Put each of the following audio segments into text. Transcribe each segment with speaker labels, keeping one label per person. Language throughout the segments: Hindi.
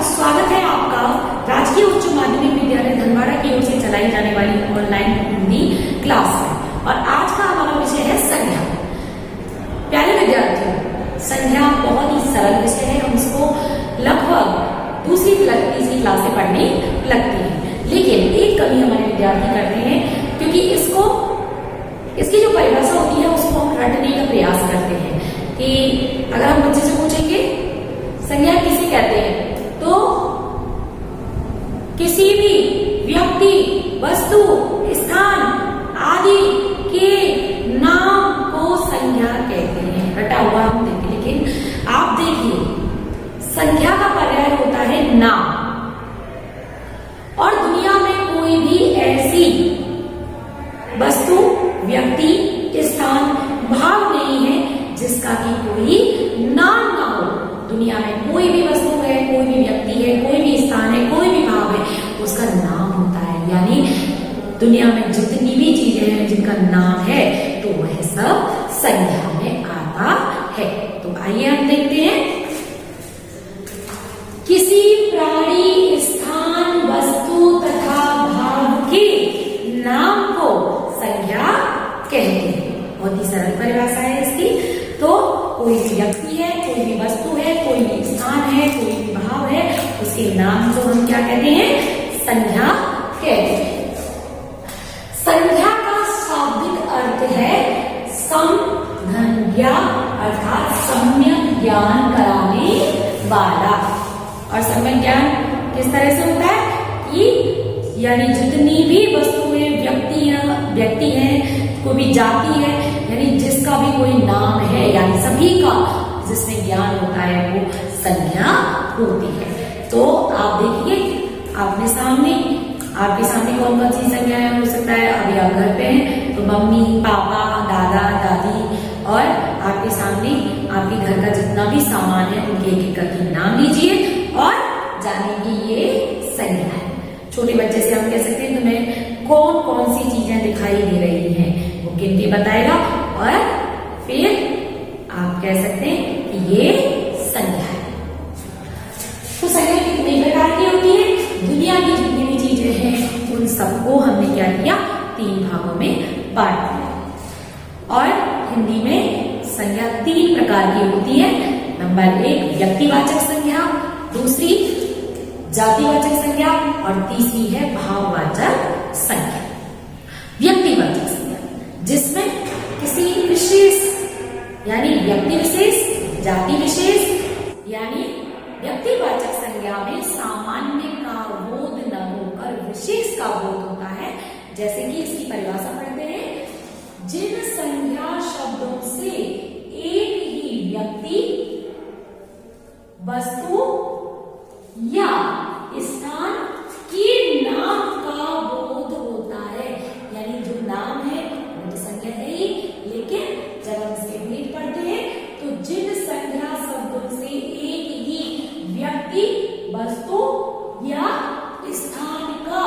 Speaker 1: स्वागत है आपका राजकीय उच्च माध्यमिक विद्यालय धनवाड़ा की ओर से चलाई जाने वाली ऑनलाइन हिंदी क्लास में। और आज का हमारा विषय है संज्ञा। प्यारे विद्यार्थियों, संज्ञा बहुत ही सरल विषय है, हम इसको लगभग दूसरी तीसरी क्लास से पढ़ने लगती है, लेकिन एक कमी हमारे विद्यार्थी करते हैं क्योंकि इसकी जो परिभाषा होती है उसको हम रटने का प्रयास करते हैं कि अगर हम बच्चे से पूछेंगे संज्ञा किसे कहते हैं, तो किसी भी व्यक्ति, वस्तु, स्थान आदि के नाम को संज्ञा कहते हैं। रटा हुआ हम देखें, लेकिन आप देखिए संज्ञा का पर्याय होता है नाम, और दुनिया में कोई भी ऐसी वस्तु, व्यक्ति, स्थान, भाव नहीं है जिसका कि कोई नाम ना हो। दुनिया में कोई भी वस्तु है, कोई भी व्यक्ति है, कोई भी स्थान है, कोई भी भाव है, उसका नाम होता है। यानी दुनिया में जितनी भी चीजें हैं जिनका नाम है तो वह सब संज्ञा में आता है। तो आइए हम देखते हैं, किसी प्राणी, स्थान, वस्तु तथा भाव के नाम को संज्ञा कहते हैं। बहुत ही सरल परिभाषा है इसकी। तो कोई भी व्यक्ति है, कोई भी वस्तु है, कोई भी स्थान है, कोई भी भाव है, उसके नाम को हम क्या कहते हैं? संज्ञा कहते हैं। संज्ञा का शाब्दिक अर्थ है समज्ञा, अर्थात सम्यक ज्ञान कराने वाला। और सम्यक ज्ञान किस तरह से होता है कि यानी जितनी भी वस्तुएं, व्यक्ति हैं, कोई भी जाति है, यानी जिसका भी कोई नाम है, यानी सभी का जिसमें ज्ञान होता है वो संज्ञा होती है। तो आप देखिए आपके सामने कौन कौन सी संज्ञाएं हो सकता है। अभी आप घर पे हैं तो मम्मी, पापा, दादा, दादी, और आपके सामने आपके घर का जितना भी सामान है उनके एक एक करके नाम लीजिए और जानिए कि ये संज्ञा है। छोटे बच्चे से हम कह सकते हैं तुम्हें कौन कौन सी चीजें दिखाई दे रही हैं, वो गिन के बताएगा, और फिर आप कह सकते हैं कि ये संज्ञा है। तो संज्ञा कितने प्रकार की होती है? दुनिया की जितनी भी चीजें हैं उन सबको हमने क्या किया? 3 भागों में बांट दिया। और हिंदी में संज्ञा 3 प्रकार की होती है। नंबर 1 व्यक्तिवाचक संज्ञा, दूसरी जातिवाचक संज्ञा, और तीसरी है भाववाचक संज्ञा। व्यक्तिवाचक संज्ञा जिसमें किसी विशेष यानी व्यक्ति विशेष, जाति विशेष, यानी व्यक्तिवाचक संज्ञा में सामान्य का बोध न होकर विशेष का बोध होता है। जैसे कि इसकी परिभाषा पढ़ते हैं, जिन संज्ञा शब्दों से एक ही व्यक्ति, वस्तु या स्थान के नाम का बोध होता है। यानी जो नाम है वो तो संज्ञा है ही, लेकिन जब हम इसके भेद पढ़ते हैं तो जिन संज्ञा शब्दों से एक ही व्यक्ति, वस्तु या स्थान का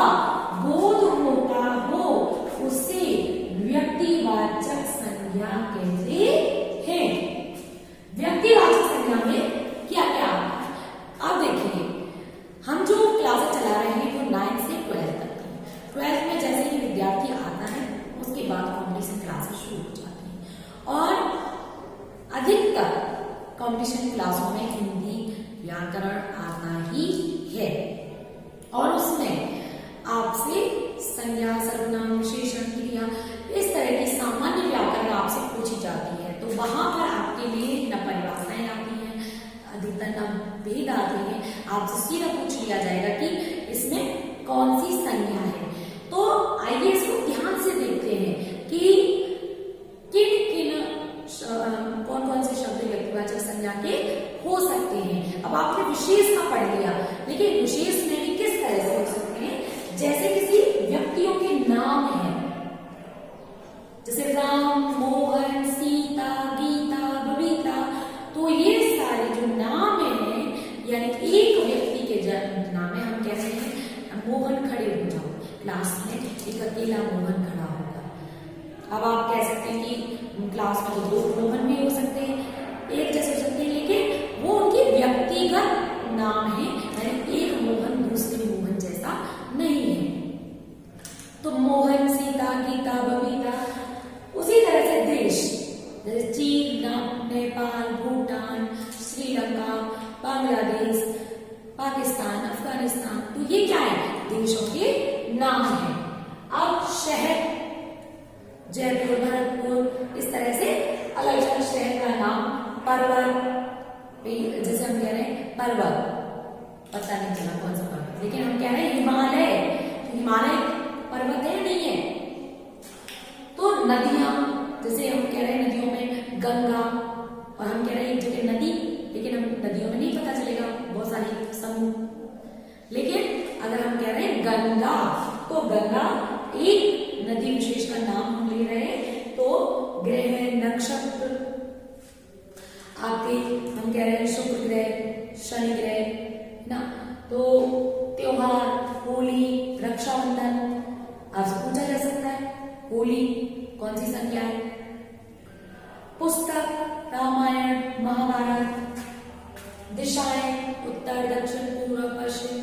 Speaker 1: बोध होता हो उसे व्यक्तिवाचक संज्ञा कहते हैं। व्यक्तिवाचक संज्ञा में क्या क्या आता है? आप देखिए, हम जो क्लासेस चला रहे हैं वो 9 से 12 तक की। 12 में जैसे ही विद्यार्थी आता है उसके बाद कॉम्पिटिशन क्लासेस शुरू हो जाती हैं, और अधिकतर कॉम्पिटिशन क्लासों में हिंदी व्याकरण आता ही है, और उसमें आपसे संज्ञा, सर्वनाम, विशेषण, क्रिया, इस तरह की सामान्य व्याकरण आपसे पूछी जाती है। तो वहां पर आपके लिए न परिभाषाएं आती हैं, अधिकतर न भेद आते हैं, आपसे सीधा पूछ लिया जाएगा कि इसमें कौन सी संज्ञा है। तो आइए इसको ध्यान से देखते हैं कि किन कौन कौन से शब्द व्यक्तिवाचक संज्ञा के हो सकते हैं। अब आपने विशेष का पढ़ लिया, लेकिन विशेष में भी किस तरह से हो सकते हैं? जैसे किसी व्यक्तियों के नाम हैं, जैसे राम, मोहन, सीता, गीता, बबीता, तो ये सारे जो नाम हैं, यानी एक व्यक्ति के नाम है, हम कहते हैं मोहन खड़े हो जाओ, क्लास में एक अकेला मोहन खड़ा होगा। अब आप कह सकते हैं कि क्लास में 2 मोहन भी हो सकते हैं, एक जैसे हो सकते हैं, लेकिन वो उनकी व्यक्तिगत नाम है, यानी जयपुर, भरतपुर, इस तरह से अलग अलग शहर का नाम। पर्वत, जैसे हम कह रहे हैं पर्वत, पता नहीं चला कौन सा पर्वत, लेकिन हम कह रहे हैं हिमालय, हिमालय पर्वत है नहीं है। तो नदियां, जैसे हम कह रहे हैं नदियों में गंगा, और हम कह रहे हैं एक जगह नदी, लेकिन हम नदियों में नहीं पता चलेगा, बहुत सारी समूह। लेकिन अगर हम कह रहे हैं गंगा, तो गंगा एक नदी विशेष का नाम हम ले रहे हैं। तो ग्रह, नक्षत्र आपके, हम कह रहे हैं शुक्र ग्रह, शनि ग्रह ना। तो त्योहार, होली, रक्षाबंधन, आपसे पूछा जा सकता है होली कौन सी संख्या है। पुस्तक, रामायण, महाभारत। दिशाएं, उत्तर, दक्षिण, पूर्व, पश्चिम।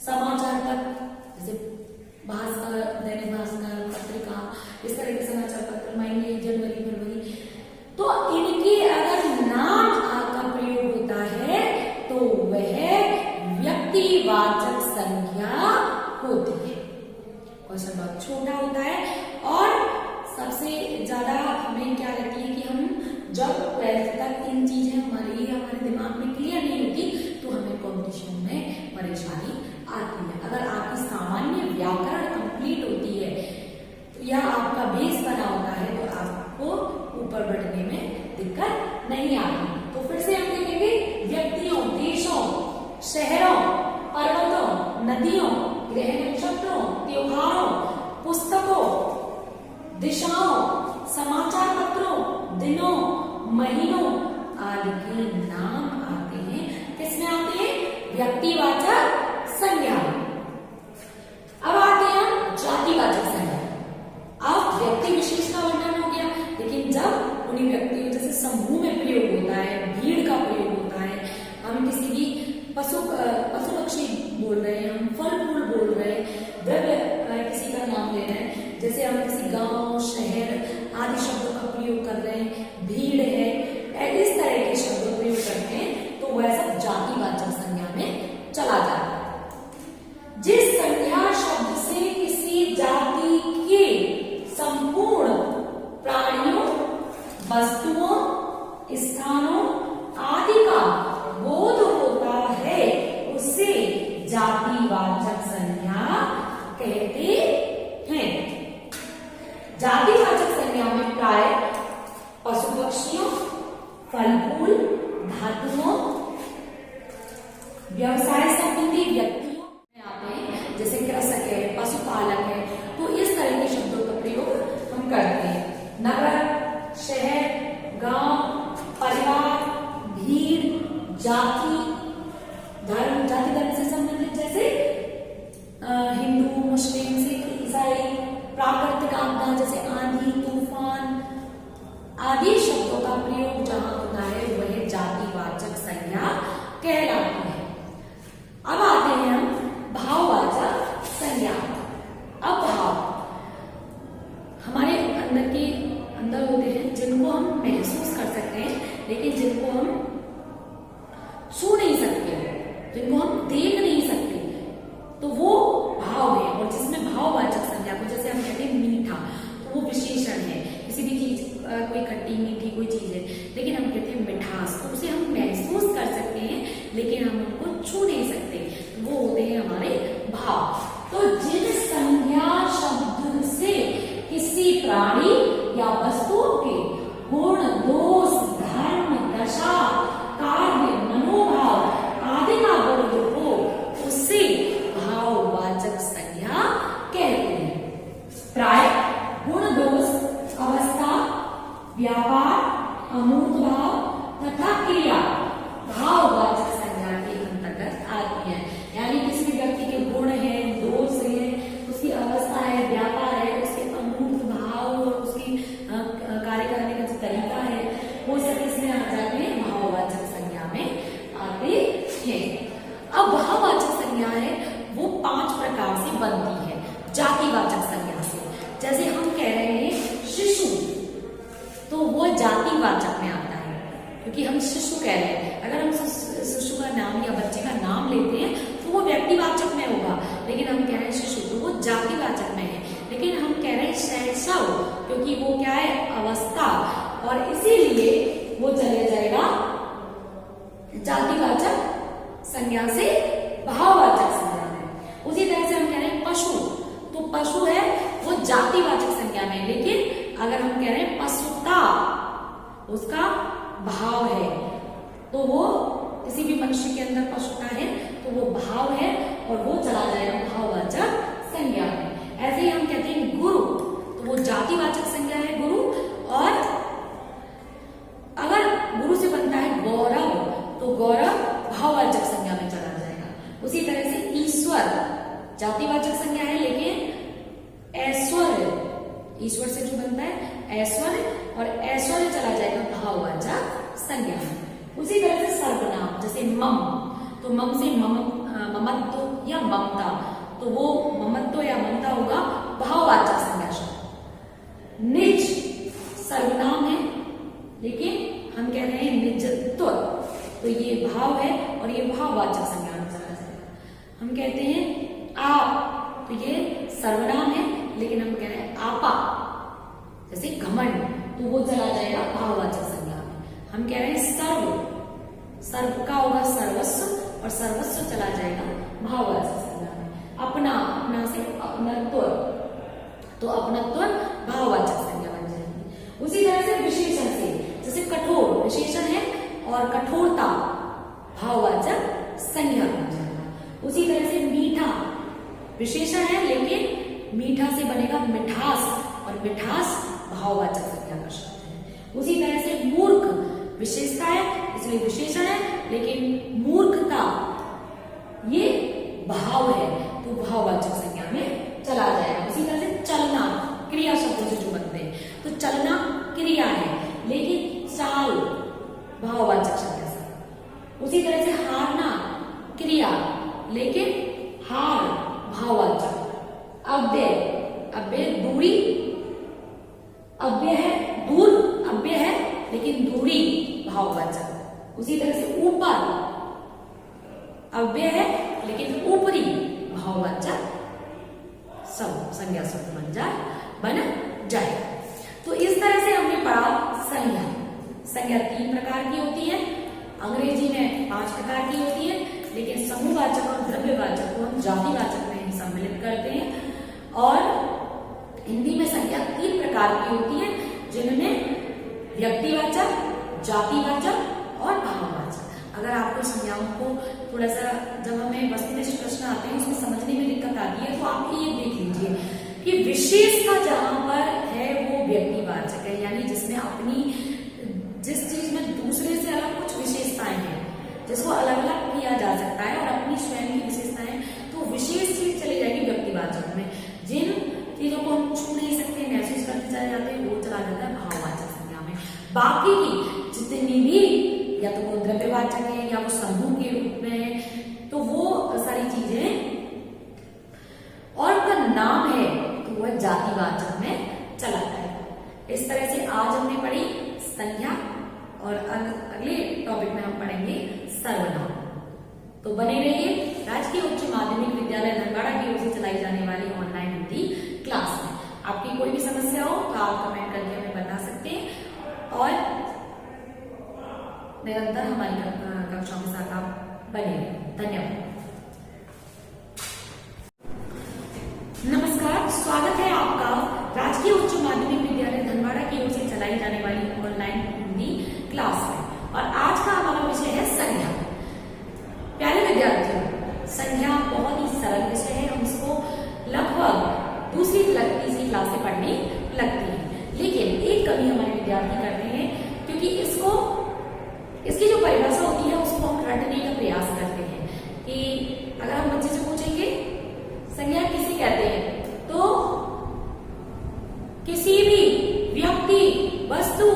Speaker 1: समाचार पत्र, जैसे भास्कर, दैनिक भास्कर, पत्रिका, इस तरह के समाचार पत्र, महीने, जनवरी, फरवरी। तो इनके अगर नाम का प्रयोग होता है तो वह व्यक्तिवाचक संख्या होती है। क्वेश्चन बहुत छोटा होता है और सबसे ज्यादा हमें क्या लगती है कि हम जब 12th तक इन चीजें हमारे दिमाग में क्लियर नहीं होती तो हमें कॉम्पिटिशन में परेशानी आती है। अगर आपकी सामान्य व्याकरण कंप्लीट होती है या आपका बेस बना होता है तो आपको ऊपर बढ़ने में दिक्कत नहीं आती। तो फिर से हम देखेंगे व्यक्तियों, देशों, शहरों, पर्वतों, नदियों, ग्रह नक्षत्रों, त्योहारों, पुस्तकों, दिशाओं, समाचार पत्रों, दिनों, महीनों आदि के नाम आते हैं। किसमें आते हैं? व्यक्तिवाचक संज्ञा। अब आते हैं जातिवाचक संज्ञा। अब व्यक्ति विशेष का वर्णन हो गया, लेकिन जब उन्हीं व्यक्तियों जैसे समूह में प्रयोग होता है, भीड़ का प्रयोग होता है, हम किसी भी पशु पक्षी बोल रहे हैं, हम फल फूल बोल रहे हैं, द्रव्य किसी का नाम ले रहे हैं, जैसे हम किसी गांव, शहर आदि शब्दों का प्रयोग कर रहे हैं, भीड़ है, इस तरह के शब्दों का प्रयोग करते हैं, तो वह सब जातिवाचक संज्ञा में चला जाता है। जिस संज्ञा शब्द से किसी जाति के संपूर्ण प्राणियों, वस्तुओं, स्थानों आदि का बोध होता है उसे जातिवाचक संज्ञा कहते हैं। जातिवाचक संज्ञा में प्राय पशु पक्षियों, फल फूल, धातुओं, व्यवसाय संबंधी व्यक्तियों आते हैं, जैसे कृषक है, पशुपालक है, तो इस तरह के शब्दों का प्रयोग हम करते हैं। नगर, शहर, गांव, परिवार, भीड़, जाति, धर्म, जाति धर्म से संबंधित जैसे हिंदू, मुस्लिम, सिख, ईसाई, प्राकृतिक आपदा जैसे आंधी, तूफान आदि शब्दों का प्रयोग जहां होता है वह जातिवाचक संज्ञा कहलाती है। अब आते हैं हम भाववाचक संज्ञा। अब भाव हमारे अंदर होते हैं जिनको हम महसूस कर सकते हैं, लेकिन जिनको हम छू नहीं सकते, जिनको हम देख नहीं सकते, तो वो भाव है। और जिसमें भाववाचक संज्ञा को जैसे हम कहते हैं मीठा, तो वो विशेषण है, किसी भी चीज कोई खट्टी मीठी कोई चीज है, लेकिन हम कहते हैं मिठास, तो उसे हम महसूस कर सकते हैं लेकिन हम उनको छू नहीं सकते, वो होते हैं हमारे भाव। तो जिन संज्ञा शब्द से किसी प्राणी या वस्तुओं के गुण, दोष, धर्म, दशा, कार्य, मनोभाव आदि का बोध हो उसे भाववाचक संज्ञा कहते हैं। प्राय गुण, दोष, अवस्था, व्यापार, अमूर्त भाव तथा क्रिया भाववाचक संज्ञा के अंतर्गत आती है। यानी किसी भी व्यक्ति के गुण है, दोष है, उसकी अवस्था है, व्यापार है, उसके अमूर्त भाव और उसकी कार्य करने का जो तरीका है, वो सब इसमें आ जाते हैं, भाववाचक संज्ञा में आते हैं। अब भाववाचक संज्ञा है वो 5 प्रकार से बनती है जातिवाचक संज्ञा से। जैसे हम कह रहे हैं शिशु, तो वो जातिवाचक में आता है क्योंकि हम शिशु कह रहे हैं। अगर हम शिशु का नाम या बच्चे का नाम लेते हैं तो वो व्यक्तिवाचक में होगा, लेकिन हम कह रहे हैं शिशु तो वो जातिवाचक में है। लेकिन हम कह रहे हैं शैशव, क्योंकि वो क्या है, अवस्था, और इसीलिए वो चले जाएगा जातिवाचक संज्ञा से भाववाचक संज्ञा में। उसी तरह से हम कह रहे हैं पशु, तो पशु है वो जातिवाचक संज्ञा में, लेकिन अगर हम कह रहे हैं पशुता, उसका भाव है, तो वो किसी भी मनुष्य के अंदर पशुता है तो वो भाव है और वो चला जाएगा भाववाचक संज्ञा में। ऐसे ही हम कहते हैं गुरु, तो वो जातिवाचक संज्ञा है गुरु, और अगर गुरु से बनता है गौरव, तो गौरव भाववाचक संज्ञा में चला जाएगा। उसी तरह से ईश्वर जातिवाचक संज्ञा है, लेकिन ऐश्वर्य, ईश्वर से जो बनता है ऐश्वर्य, और ऐश्वर्य चला जाएगा भाववाचक संज्ञा में। उसी तरह से सर्वनाम, जैसे मम, तो मम से ममत्व या ममता, तो वो ममत्व या ममता होगा भाववाचक संज्ञा शब्द। निज सर्वनाम है, लेकिन हम कह रहे हैं निजत्व, तो ये भाव है और ये भाववाचक संज्ञा में चला जाएगा। हम कहते हैं आप, तो ये सर्वनाम है, लेकिन हम कह रहे हैं आपा, जैसे घमंड, तो वो चला जाएगा भाववाचक संज्ञा में। हम कह रहे हैं सर्व, सर्व का होगा सर्वस्व, और सर्वस्व चला जाएगा भाववाचक संज्ञा में। अपना, अपना से अपनत्व, तो अपनत्व भाववाचक संज्ञा बन जाएगी। उसी तरह से विशेषण से, जैसे कठोर विशेषण है और कठोरता भाववाचक संज्ञा बन जाएगा। उसी तरह से मीठा विशेषण है, लेकिन मीठा से बनेगा मिठास, और मिठास भाववाचक संज्ञा का शब्द है। उसी तरह से मूर्ख विशेषता है, इसलिए विशेषण है, लेकिन मूर्खता ये भाव है, तो भाववाचक संज्ञा में चला जाएगा। उसी तरह से चलना क्रिया शब्दों से जो बनते हैं, तो चलना क्रिया है, लेकिन चाल भाववाचक संज्ञा से। उसी तरह से हारना क्रिया, लेकिन हार भाववाचक। अव्यय, अव्यय दूरी, अव्यय है दूर, अव्यय है लेकिन दूरी भाववाचक। उसी तरह से ऊपर अव्यय है लेकिन ऊपरी भाववाचक सब संज्ञा शब्द बन जाए। तो इस तरह से हमने पढ़ा संज्ञा। संज्ञा 3 प्रकार की होती है, अंग्रेजी में 5 प्रकार की होती है, लेकिन समूहवाचक और द्रव्यवाचक को हम जातिवाचक में ही सम्मिलित करते हैं। और हिंदी में संज्ञा 3 प्रकार की होती है, जिनमें व्यक्तिवाचक, जातिवाचक और भाववाचक। अगर आपको संज्ञाओं को थोड़ा सा, जब हमें वस्तुनिष्ठ प्रश्न आते हैं उसमें समझने में दिक्कत आती है, तो आप ये देख लीजिए कि विशेषता जहां पर है वो व्यक्तिवाचक है, यानी जिसमें अपनी, जिस चीज में दूसरे से अलग कुछ विशेषताएं हैं, जिसको अलग अलग किया जा सकता है और अपनी स्वयं की विशेषताएं, तो विशेष चीज चली जाएगी व्यक्तिवाचक में। जिन चीजों को हम छू नहीं सकते, महसूस करते चले जाते हैं, वो चला जाता है भाववाचक संज्ञा में। बाकी की जितनी भी, या तो वो द्रव्यवाचक है या वो समूह के रूप में है, तो वो सारी चीजें, और उनका नाम है तो वह जातिवाचक में चला जाएगा। इस तरह से आज हमने पढ़ी संज्ञा, और अगले टॉपिक में हम पढ़ेंगे सर्वनाम। तो बने रहिए राजकीय उच्च माध्यमिक विद्यालय धनबाड़ा की ओर से चलाई जाने वाली ऑनलाइन हिंदी क्लास में। आपकी कोई भी समस्या हो तो आप कमेंट करके हमें बता सकते हैं, और निरंतर हमारी कक्षाओं के साथ आप बने रहिए। धन्यवाद। नमस्कार, स्वागत है आपका राजकीय उच्च माध्यमिक विद्यालय धनबाड़ा की ओर से चलाई जाने वाली ऑनलाइन हिंदी क्लास में। और आज का हमारा विषय है संज्ञा। प्यारे विद्यार्थियों, संज्ञा बहुत ही सरल विषय है, हम इसको लगभग दूसरी तीसरी क्लास से पढ़ने लगती है, लेकिन एक कमी हमारे विद्यार्थी करते हैं, क्योंकि इसकी जो परिभाषा होती है उसको हम रटने का प्रयास करते हैं। कि अगर हम बच्चे से पूछेंगे संज्ञा किसे कहते हैं, तो किसी भी व्यक्ति, वस्तु,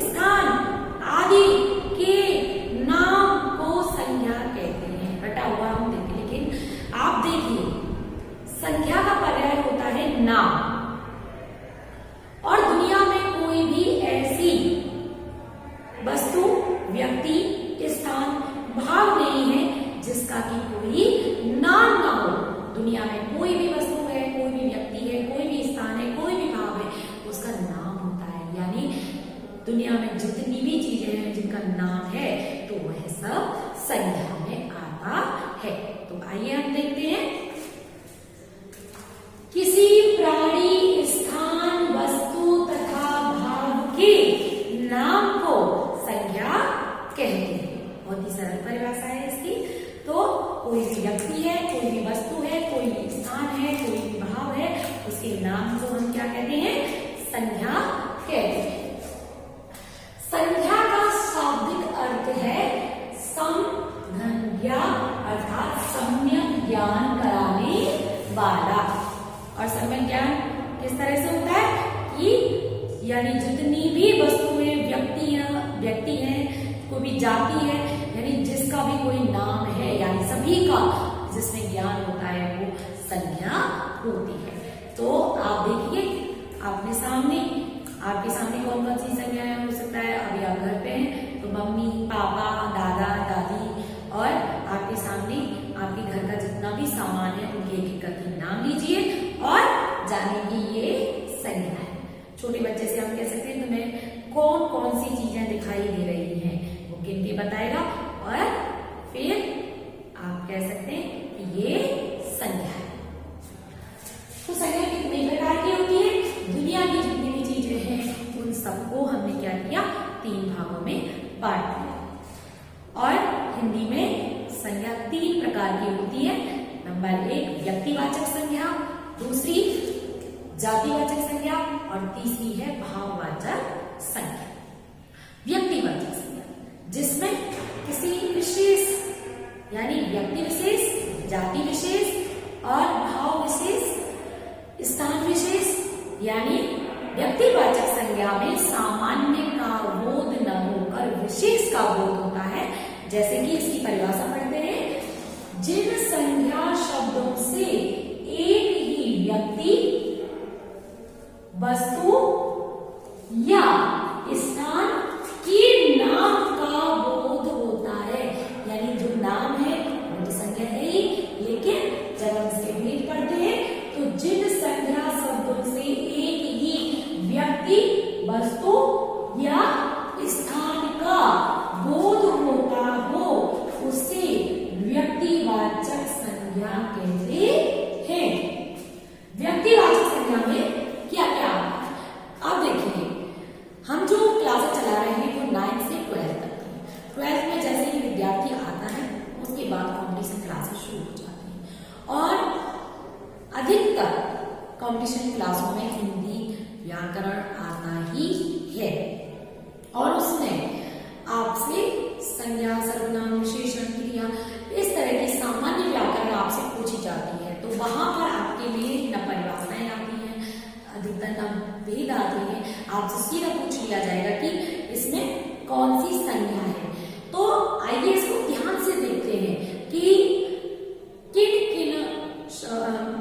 Speaker 1: स्थान आदि के नाम को संज्ञा कहते हैं। रटा हुआ हम देखें, लेकिन आप देखिए संज्ञा का पर्याय होता है नाम, और दुनिया में कोई भी ऐसी वस्तु, व्यक्ति, स्थान, भाव नहीं है जिसका कि कोई नाम ना हो। दुनिया में कोई भी वस्तु है, कोई भी व्यक्ति है, कोई भी स्थान है, कोई भी भाव है, उसका नाम दुनिया में जितनी भी चीजें हैं जिनका नाम है तो वह सब संज्ञा में आता है। तो आइए हम देखते हैं, किसी प्राणी, स्थान, वस्तु तथा भाव के नाम को संज्ञा कहते हैं। बहुत ही सरल परिभाषा है इसकी। तो कोई भी व्यक्ति है, कोई भी वस्तु है, कोई भी स्थान है, कोई भी भाव है, उसके नाम को हम क्या कहते हैं? संज्ञा कहते हैं। संज्ञा का शाब्दिक अर्थ है समज्ञा, अर्थात सम्यक ज्ञान कराने वाला। और सम्यक ज्ञान किस तरह से होता है कि यानी जितनी भी वस्तुएं, व्यक्ति हैं, कोई भी जाति है, यानी जिसका भी कोई नाम है, यानी सभी का जिसमें ज्ञान होता है वो संज्ञा होती है। तो आप देखिए आपके सामने कौन कौन सी संज्ञाएं हो सकता है। अभी आप घर पे हैं तो मम्मी, पापा, दादा, दादी, और आपके सामने आपके घर का जितना भी सामान है उनके एक एक करके नाम लीजिए और जानिए कि ये संज्ञा है। छोटे बच्चे से हम कह सकते हैं तुम्हें कौन कौन सी चीजें दिखाई दे रही हैं, वो गिन के बताएगा और फिर आप कह सकते हैं कि ये संज्ञा है। तो संज्ञा कितने प्रकार की होती है? दुनिया की जितनी भी चीजें हैं उन सबको हमने क्या किया? 3 भागों में बांट दिया। और हिंदी में संज्ञा 3 प्रकार की होती है। नंबर 1 व्यक्तिवाचक संज्ञा, दूसरी जातिवाचक संज्ञा और तीसरी है भाववाचक संज्ञा। व्यक्तिवाचक संज्ञा जिसमें किसी विशेष यानी व्यक्ति विशेष, जाति विशेष और भाव विशेष, स्थान विशेष, यानी व्यक्तिवाचक संज्ञा में सामान्य का बोध न होकर विशेष का बोध होता है। जैसे कि इसकी परिभाषा पढ़ते हैं, जिन संज्ञा शब्दों से एक ही व्यक्ति, वस्तु या स्थान के नाम का बोध होता है, यानी जो नाम है वो तो संज्ञा है ही, लेकिन जब हम इसके भेद पढ़ते हैं तो जिन संज्ञा शब्दों से एक ही व्यक्ति, वस्तु या स्थान का बोध होता हो उसे व्यक्तिवाचक संज्ञा कहते हैं। व्यक्तिवाचक संज्ञा में क्या क्या आता है? आप देखिए, हम जो क्लासेस चला रहे हैं वो 9 से 12 तक की। 12 में जैसे ही विद्यार्थी आता है उसके बाद कॉम्पिटिशन क्लासेस शुरू हो जाती हैं और अधिकतर कॉम्पिटिशन क्लासों में हिंदी व्याकरण आता ही है और उसमें आपसे संज्ञा, सर्वनाम, विशेषण, क्रिया, इस तरह की सामान्य व्याकरण आपसे पूछी जाती है। तो वहां पर आपके लिए न परिभाषाएं आती हैं, अधिकतर न भेद आते हैं, आपसे सीधा पूछ लिया जाएगा कि इसमें कौन सी संज्ञा है। तो आइए इसको ध्यान से देखते हैं कि किन किन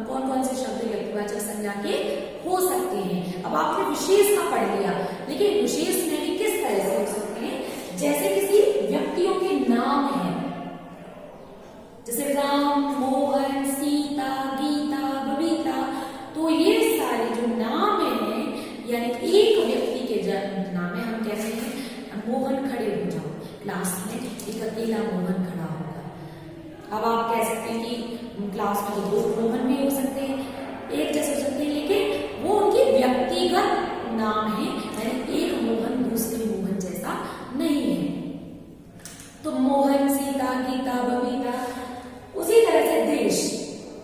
Speaker 1: कौन कौन से शब्द व्यक्तिवाचक संज्ञा के हो सकते हैं। अब आपने विशेष का पढ़ लिया, लेकिन विशेष में भी किस तरह से हो सकते हैं? जैसे किसी व्यक्तियों के नाम हैं, जैसे राम, मोहन, सीता, गीता, बबीता, तो ये सारे जो नाम हैं यानी एक व्यक्ति के नाम है। हम कहते हैं मोहन खड़े हो जाओ, क्लास में एक अकेला मोहन खड़ा होगा। अब आप कह सकते हैं कि क्लास में तो 2 मोहन भी हो सकते हैं, एक जैसे हो सकते हैं, लेकिन वो उनकी व्यक्तिगत नाम है, यानी एक मोहन दूसरे मोहन जैसा नहीं है। तो मोहन, सीता, गीता, बबीता। उसी तरह से देश,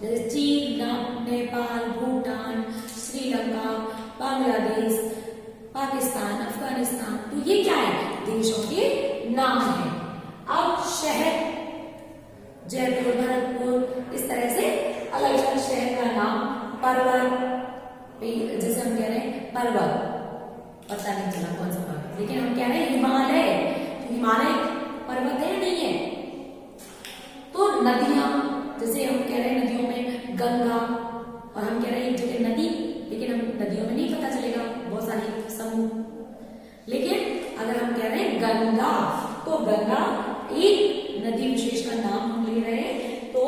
Speaker 1: जैसे चीन, नेपाल, भूटान, श्रीलंका, बांग्लादेश, पाकिस्तान, अफगानिस्तान, तो ये क्या है? देशों के नाम है। अब शहर, जयपुर, भरतपुर, इस तरह से अलग अलग शहर का नाम। पर्वत, जैसे हम कह रहे हैं पर्वत, पता नहीं चला कौन सा पर्वत, लेकिन हम कह रहे हैं हिमालय, तो हिमालय पर्वत है नहीं है। तो नदियां, जैसे हम कह रहे हैं नदियों में गंगा, और हम कह रहे हैं एक जगह नदी, लेकिन हम नदियों में नहीं पता चलेगा, बहुत सारी समूह। लेकिन अगर हम कह रहे हैं गंगा, तो गंगा एक नदी विशेष का नाम हम ले रहे हैं। तो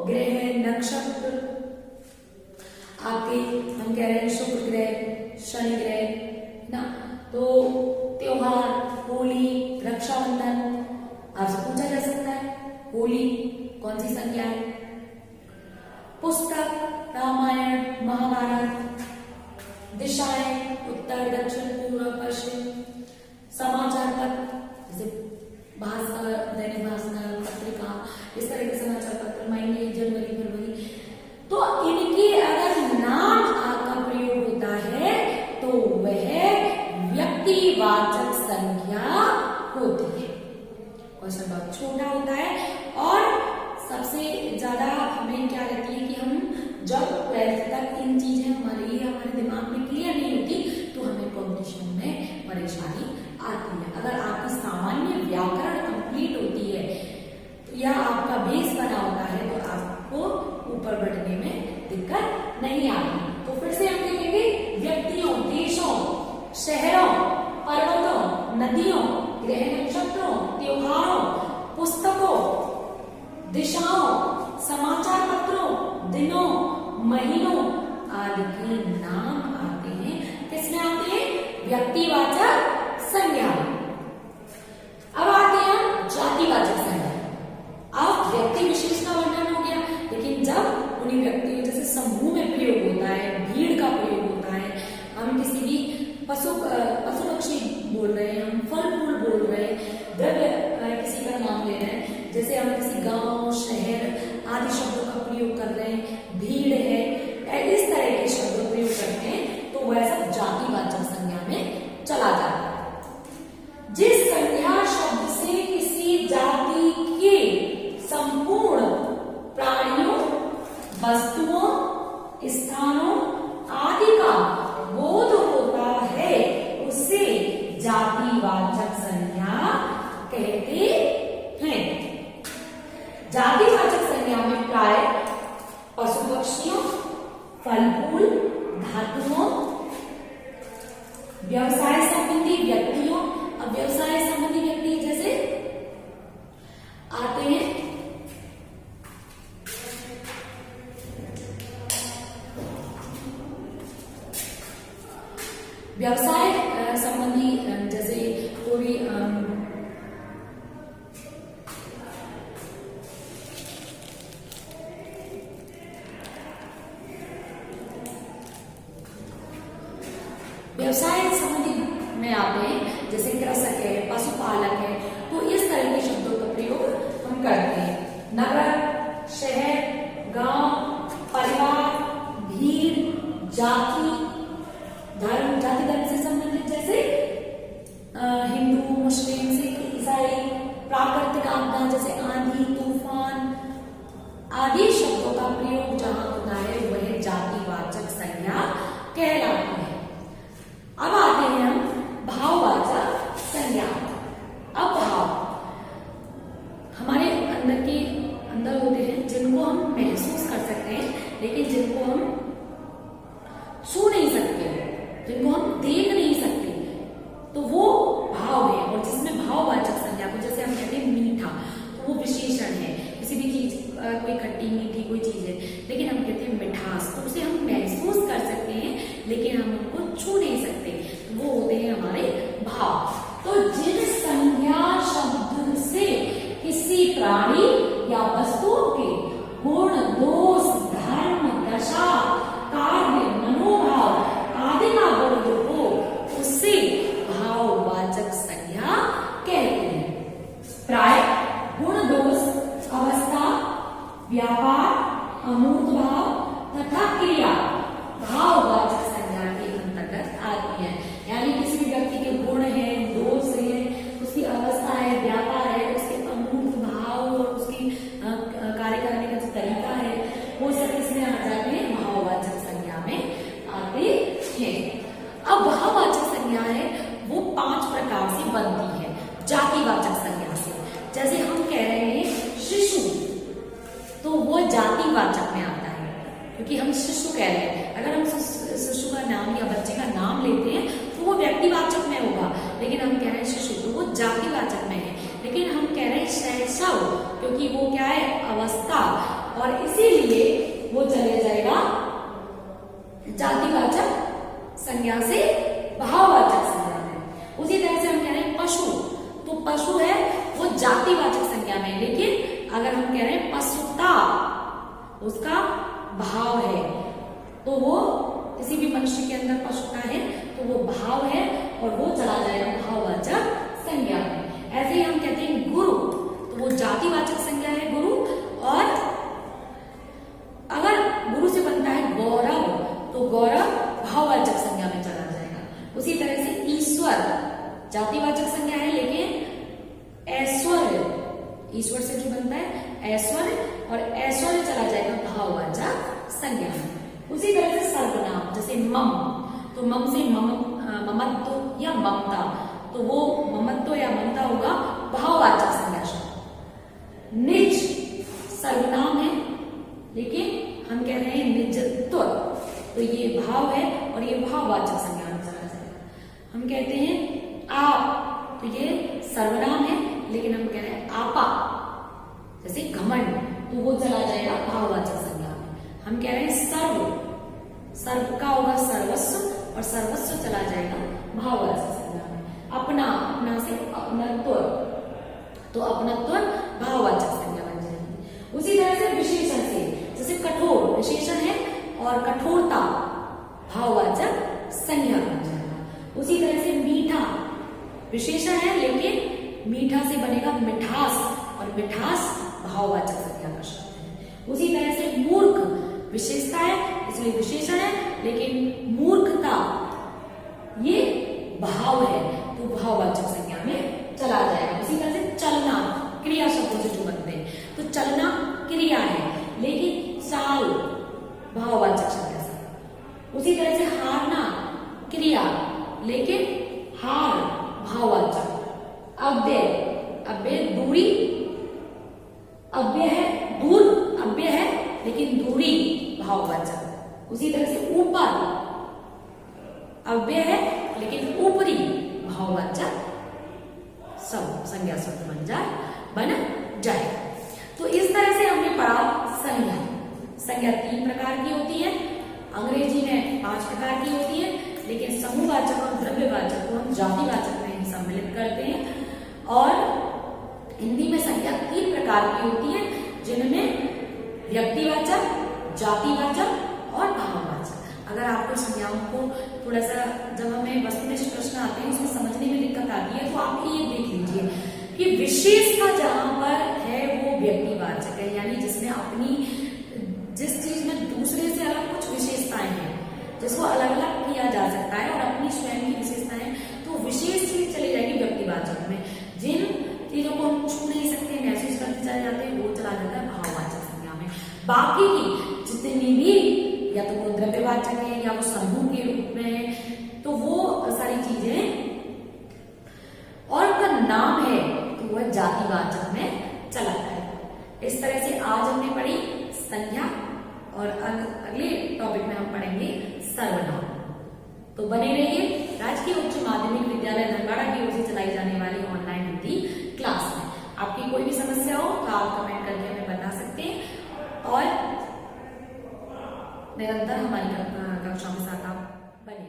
Speaker 1: ग्रह, नक्षत्र आपके हम कह रहे हैं शुक्र ग्रह, शनि ग्रह ना, तो त्योहार इस तरह के समाचार पत्र, महीने, जनवरी, फरवरी, तो इनके अगर नाम का प्रयोग होता है तो वह व्यक्तिवाचक संज्ञा होती है। क्वेश्चन बहुत छोटा होता है और सबसे ज्यादा हमें क्या रहती है कि हम जब 12th तक इन चीजें हमारे दिमाग में क्लियर नहीं होती तो हमें कॉम्पिटिशन में परेशानी आती है। अगर आपकी सामान्य व्याकरण कंप्लीट होती है या आपका बेस बना होता है तो आपको ऊपर बढ़ने में दिक्कत नहीं आती। तो फिर से हम देखेंगे व्यक्तियों, देशों, शहरों, पर्वतों, नदियों, ग्रह नक्षत्रों, त्योहारों, पुस्तकों, दिशाओं, समाचार पत्रों, दिनों, महीनों आदि के नाम आते हैं। किसमें आते हैं? व्यक्तिवाचक संज्ञा। अब आते हैं जातिवाचक संज्ञा। अब व्यक्ति विशेष का वर्णन हो गया, लेकिन जब उन्हीं व्यक्तियों जैसे समूह में प्रयोग होता है, भीड़ का प्रयोग होता है, हम किसी भी पशु पक्षी बोल रहे हैं, हम फल फूल बोल रहे हैं, द्रव्य किसी का नाम ले रहे हैं, जैसे हम किसी गांव, शहर आदि शब्दों का प्रयोग कर रहे हैं, भीड़ है, इस तरह के शब्दों प्रयोग करते हैं तो वह सब जातिवाचक संज्ञा में चला जाता है। जिस संज्ञा शब्द से किसी जाति के संपूर्ण प्राणियों, वस्तुओं, स्थानों आदि का बोध होता है उसे जातिवाचक संज्ञा कहते हैं। जातिवाचक संज्ञा में प्राय पशु पक्षियों, फल फूल, धातुओं, व्यवसाय संबंधी व्यक्तियों, अब व्यवसाय संबंधी व्यक्ति जैसे आते हैं व्यवसाय संबंधी जैसे कोई भी व्यवसाय संबंधी में आते हैं जैसे कृषक है, पशुपालक है, तो इस तरह के शब्दों का प्रयोग हम करते हैं। नगर, शहर, गांव, परिवार, भीड़, जाति, धर्म, जाति धर्म से संबंधित जैसे हिंदू, मुस्लिम, सिख, ईसाई, प्राकृतिक आपदा जैसे आंधी, तूफान आदि शब्दों का प्रयोग जहां होता है वह जातिवाचक संज्ञा कहलाती है। अब आते हैं हम भाववाचक संज्ञा। अब भाव हमारे अंदर होते हैं जिनको हम महसूस कर सकते हैं लेकिन जिनको हम छू नहीं सकते, जिनको हम देख नहीं सकते, तो वो भाव है। और जिसमें भाववाचक संज्ञा को जैसे हम कहते हैं मीठा, तो वो विशेषण है, किसी भी चीज कोई खट्टी मीठी कोई चीज है लेकिन हम कहते हैं मिठास, तो उसे हम महसूस कर सकते हैं लेकिन हम उनको छू नहीं सकते, वो होते हैं हमारे भाव। तो जिन संज्ञा शब्द से किसी प्राणी या वस्तुओं के गुण, दोष, धर्म, दशा, कार्य, मनोभाव आदि का बोध हो उससे भाववाचक संज्ञा कहते हैं। प्राय गुण, दोष, अवस्था, व्यापार, अमूर्त भाव तथा क्रिया भाववाचक संज्ञा के अंतर्गत आती है। यानी किसी भी व्यक्ति के गुण है, दोष है, उसकी अवस्था है, व्यापार है, उसके अमूर्त भाव और उसकी कार्य करने का जो तरीका है वो सब इसमें आ जाते हैं, भाववाचक संज्ञा में आते हैं। अब भाववाचक संज्ञा है वो 5 प्रकार से बनती है जातिवाचक संज्ञा से। जैसे हम कह रहे हैं शिशु, तो वो जातिवाचक में आता है क्योंकि हम शिशु कह रहे हैं। अगर हम शिशु का नाम या बच्चे का नाम लेते हैं तो वो व्यक्तिवाचक में होगा, लेकिन हम कह रहे हैं शिशु तो वो जातिवाचक में है। लेकिन हम कह रहे हैं शैशव क्योंकि वो क्या है, अवस्था, और इसीलिए वो चले जाएगा जातिवाचक संज्ञा से भाववाचक संज्ञा में। उसी तरह से हम कह रहे हैं पशु, तो पशु है वो जातिवाचक संज्ञा में, लेकिन अगर हम कह रहे हैं पशुता उसका भाव है तो वो किसी भी मनुष्य के अंदर पशुता है तो वो भाव है और वो चला जाएगा भाववाचक संज्ञा में। ऐसे ही हम कहते हैं गुरु, तो वो जातिवाचक संज्ञा है गुरु, जातिवाचक संज्ञा है, लेकिन ऐश्वर्य ईश्वर से जो बनता है ऐश्वर्य, और ऐश्वर्य चला जाएगा भाववाचक संज्ञा में। उसी तरह से सर्वनाम, जैसे मम, तो मम से ममत्व या ममता, तो वो ममत्व या ममता होगा भाववाचक संज्ञा शब्द। निज सर्वनाम है, लेकिन हम कह रहे हैं निजत्व, तो ये भाव है और ये भाववाचक संज्ञा में चला जाएगा। हम कहते हैं आप, तो ये सर्वनाम है, लेकिन हम कह रहे हैं आपा, जैसे घमंड, तो वो चला जाएगा भाववाचक संज्ञा में। हम कह रहे हैं सर्व, सर्व का होगा सर्वस्व, और सर्वस्व चला जाएगा भाववाचक संज्ञा में। अपना, अपना से अपनत्व, तो अपनत्व भाववाचक संज्ञा बन जाएगी। उसी तरह से विशेषण से, जैसे कठोर विशेषण है और कठोरता भाववाचक संज्ञा बन जाएगा। उसी तरह से मीठा विशेषण है, लेकिन मीठा से बनेगा मिठास, और मिठास भाववाचक संज्ञा का शब्द है। उसी तरह से मूर्ख विशेषता है, इसलिए विशेषण है, लेकिन मूर्खता ये भाव है, तो भाववाचक संज्ञा में चला जाएगा। उसी तरह से चलना क्रिया शब्दों से जो बनते हैं, तो चलना क्रिया है, लेकिन चाल भाववाचक संज्ञा से। उसी तरह से हारना क्रिया, लेकिन हार भाववाचक। अव्यय, अव्यय दूरी, अव्यय है दूर, अव्यय है लेकिन दूरी भाववाचक। उसी तरह से ऊपर, अव्यय है लेकिन ऊपरी भाववाचक सब संज्ञा शब्द बन जाए। तो इस तरह से हमने पढ़ा संज्ञा। संज्ञा 3 प्रकार की होती है, अंग्रेजी में 5 प्रकार की होती है, लेकिन समूहवाचक और द्रव्यवाचक को हम जातिवाचक में ही सम्मिलित करते हैं। और हिंदी में संज्ञा 3 प्रकार की होती है, जिनमें व्यक्तिवाचक, जातिवाचक और भाववाचक। अगर आपको संज्ञाओं को थोड़ा सा, जब हमें वस्तुनिष्ठ प्रश्न आते हैं उसमें समझने में दिक्कत आती है, तो आप ये देख लीजिए कि विशेषता जहां पर है वो व्यक्तिवाचक है, यानी जिसमें अपनी, जिस चीज में दूसरे से अलग कुछ विशेषताएं हैं, जिसको अलग अलग किया जा सकता है और अपनी स्वयं की विशेषताएं, तो विशेष चीज चली जाएगी व्यक्तिवाचक में। जिन चीजों को हम छू नहीं सकते, महसूस करते चले जाते हैं, वो चला जाता है भाववाचक संज्ञा में। बाकी की जितनी भी, या तो वो द्रव्यवाचक है या वो समूह के रूप में है, तो वो सारी चीजें, और का नाम है तो वह जातिवाचक में चला जाएगा। इस तरह से आज हमने पढ़ी संज्ञा, और अगले टॉपिक में हम पढ़ेंगे सर्वनाम। तो बने रहिए राजकीय उच्च माध्यमिक विद्यालय धनबाड़ा की ओर से चलाई जाने वाली ऑनलाइन हिंदी क्लास में। आपकी कोई भी समस्या हो तो आप कमेंट करके हमें बता सकते हैं, और निरंतर हमारी कक्षाओं के साथ आप बने।